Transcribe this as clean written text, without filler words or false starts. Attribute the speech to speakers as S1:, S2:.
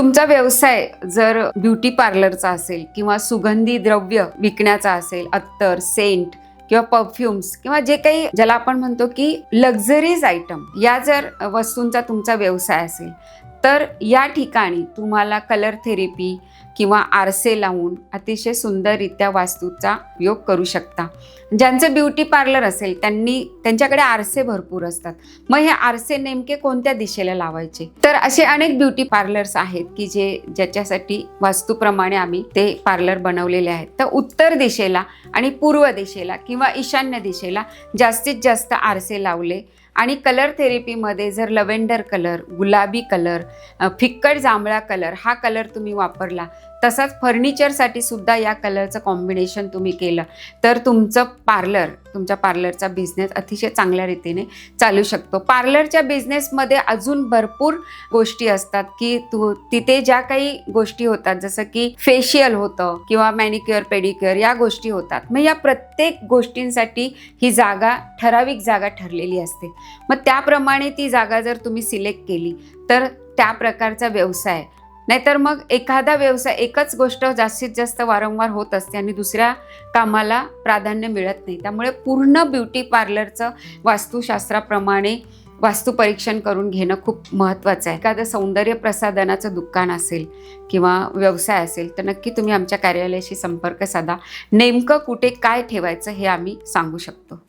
S1: तुमचा व्यवसाय जर ब्युटी पार्लरचा असेल किंवा सुगंधी द्रव्य विकण्याचा असेल, अत्तर, सेंट किंवा परफ्युम्स किंवा जे काही ज्याला आपण म्हणतो की लक्झरीज आयटम, या जर वस्तूंचा तुमचा व्यवसाय असेल तर या ठिकाणी तुम्हाला कलर थेरपी किंवा आरसे लावून अतिशय सुंदररित्या वास्तूचा उपयोग करू शकता. ज्यांचं ब्युटी पार्लर असेल त्यांच्याकडे आरसे भरपूर असतात. मग हे आरसे नेमके कोणत्या दिशेला लावायचे? तर असे अनेक ब्युटी पार्लर्स आहेत की ज्याच्यासाठी वास्तूप्रमाणे आम्ही ते पार्लर बनवलेले आहेत. तर उत्तर दिशेला आणि पूर्व दिशेला किंवा ईशान्य दिशेला जास्तीत जास्त आरसे लावले आणि कलर थेरपीमध्ये जर लव्हेंडर कलर, गुलाबी कलर, फिक्कट जांभळा कलर हा कलर तुम्ही वापरला, तसाच फर्निचरसाठी सुद्धा या कलरचं कॉम्बिनेशन तुम्ही केलं तर तुमच्या पार्लरचा बिझनेस अतिशय चांगल्या रीतीने चालू शकतो. पार्लरच्या बिझनेसमध्ये अजून भरपूर गोष्टी असतात की तिथे ज्या काही गोष्टी होतात, जसं की फेशियल होतं किंवा मॅनिक्युअर पेडिक्युअर या गोष्टी होतात. मग या प्रत्येक गोष्टींसाठी ही ठराविक जागा ठरलेली असते. मग त्याप्रमाणे ती जागा जर तुम्ही सिलेक्ट केली तर त्या प्रकारचा व्यवसाय, नाहीतर मग एखादा व्यवसाय एकच गोष्ट जास्तीत जास्त वारंवार होत असते आणि दुसऱ्या कामाला प्राधान्य मिळत नाही. त्यामुळे पूर्ण ब्युटी पार्लरचं वास्तुशास्त्राप्रमाणे वास्तुपरीक्षण करून घेणं खूप महत्त्वाचं आहे. एखादं सौंदर्य प्रसाधनाचं दुकान असेल किंवा व्यवसाय असेल तर नक्की तुम्ही आमच्या कार्यालयाशी संपर्क साधा. नेमकं कुठे काय ठेवायचं हे आम्ही सांगू शकतो.